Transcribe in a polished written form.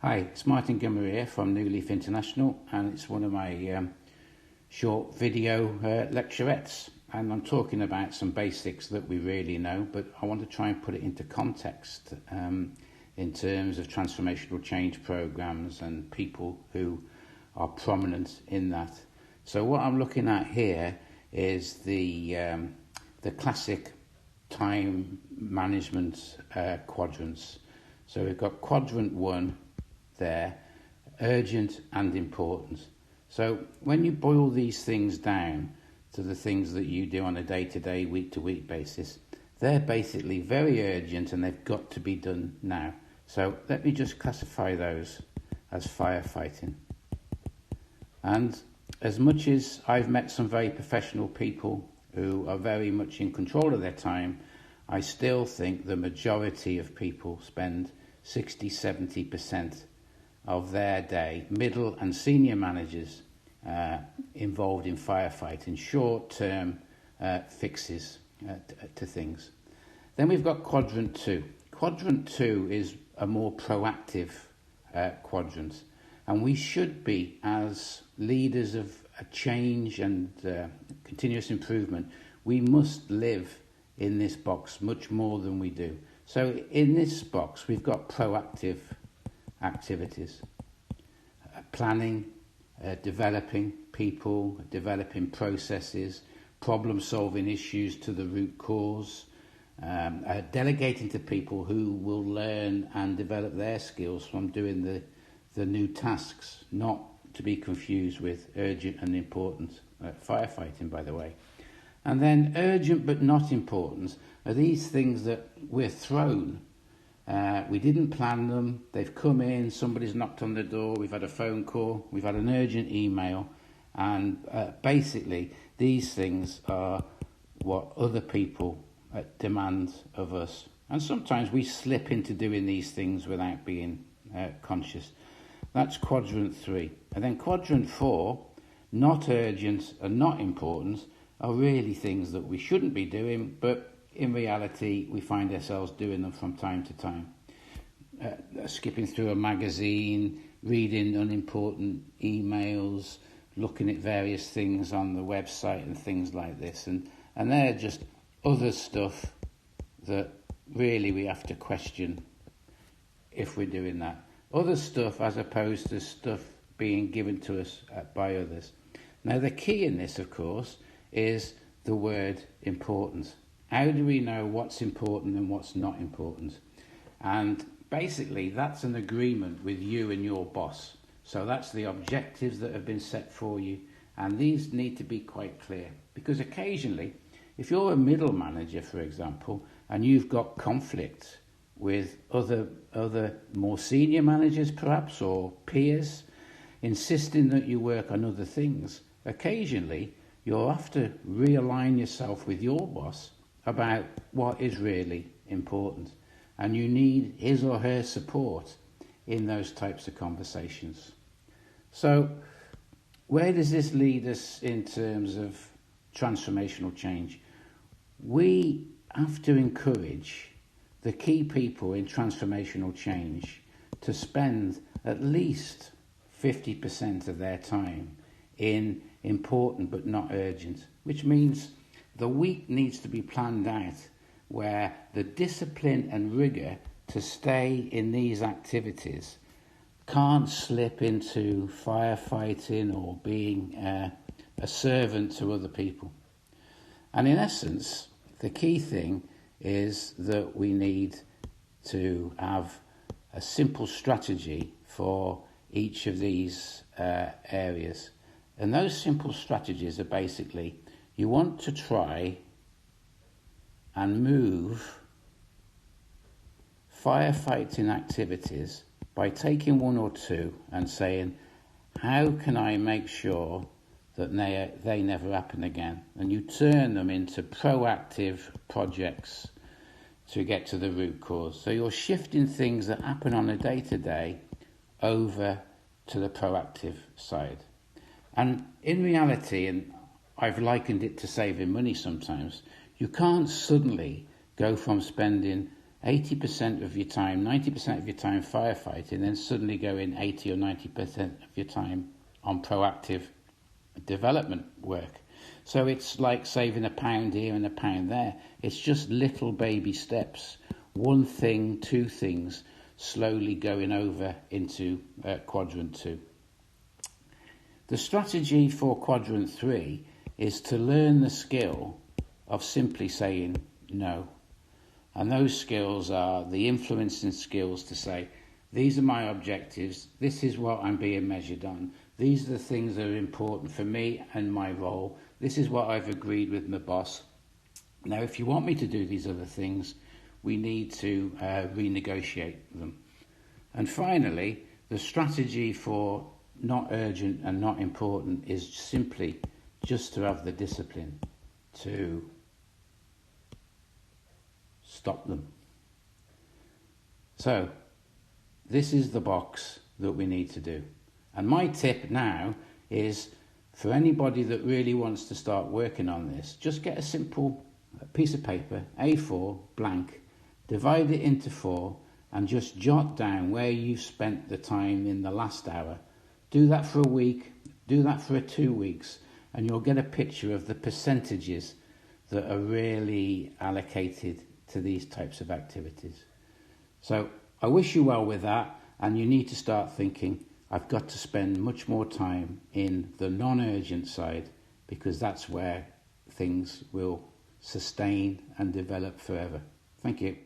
Hi, it's Martin Gimmer here from New Leaf International, and it's one of my short video lecturettes, and I'm talking about some basics that we really know, but I want to try and put it into context in terms of transformational change programs and people who are prominent in that. So what I'm looking at here is the classic time management quadrants. So we've got quadrant 1 there, urgent and important. So when you boil these things down to the things that you do on a day-to-day, week-to-week basis, they're basically very urgent and they've got to be done now. So let me just classify those as firefighting. And as much as I've met some very professional people who are very much in control of their time, I still think the majority of people spend 60-70% of their day, middle and senior managers, involved in firefighting, short-term fixes to things. Then we've got quadrant 2. Quadrant 2 is a more proactive quadrant, and we should be, as leaders of a change and continuous improvement, we must live in this box much more than we do. So in this box we've got proactive activities, planning, developing people, developing processes, problem-solving issues to the root cause, delegating to people who will learn and develop their skills from doing the new tasks, not to be confused with urgent and important firefighting, by the way. And then urgent but not important are these things that we're thrown. We didn't plan them, they've come in, somebody's knocked on the door, we've had a phone call, we've had an urgent email, and basically these things are what other people demand of us. And sometimes we slip into doing these things without being conscious. That's quadrant 3. And then quadrant 4, not urgent and not important, are really things that we shouldn't be doing, but in reality we find ourselves doing them from time to time. Skipping through a magazine, reading unimportant emails, looking at various things on the website and things like this, and they're just other stuff that really we have to question if we're doing that. Other stuff as opposed to stuff being given to us by others. Now the key in this, of course, is the word important. How do we know what's important and what's not important? And basically that's an agreement with you and your boss. So that's the objectives that have been set for you, and these need to be quite clear, because occasionally if you're a middle manager, for example, and you've got conflict with other more senior managers perhaps, or peers insisting that you work on other things, occasionally you'll have to realign yourself with your boss about what is really important, and you need his or her support in those types of conversations. So where does this lead us in terms of transformational change? We have to encourage the key people in transformational change to spend at least 50% of their time in important but not urgent, which means the week needs to be planned out where the discipline and rigour to stay in these activities can't slip into firefighting or being a servant to other people. And in essence, the key thing is that we need to have a simple strategy for each of these areas. And those simple strategies are basically, you want to try and move firefighting activities by taking one or two and saying, how can I make sure that they never happen again? And you turn them into proactive projects to get to the root cause. So you're shifting things that happen on a day-to-day over to the proactive side. And in reality, and I've likened it to saving money sometimes, you can't suddenly go from spending 80% of your time, 90% of your time firefighting, then suddenly going 80 or 90% of your time on proactive development work. So it's like saving a pound here and a pound there. It's just little baby steps, one thing, two things, slowly going over into quadrant 2. The strategy for quadrant 3 is to learn the skill of simply saying no. And those skills are the influencing skills to say, these are my objectives, this is what I'm being measured on, these are the things that are important for me and my role, this is what I've agreed with my boss. Now, if you want me to do these other things, we need to renegotiate them. And finally, the strategy for not urgent and not important is simply just to have the discipline to stop them. So, this is the box that we need to do. And my tip now is for anybody that really wants to start working on this, just get a simple piece of paper, A4, blank, divide it into 4 and just jot down where you've spent the time in the last hour. Do that for a week, do that for 2 weeks, and you'll get a picture of the percentages that are really allocated to these types of activities. So I wish you well with that, and you need to start thinking, I've got to spend much more time in the non-urgent side, because that's where things will sustain and develop forever. Thank you.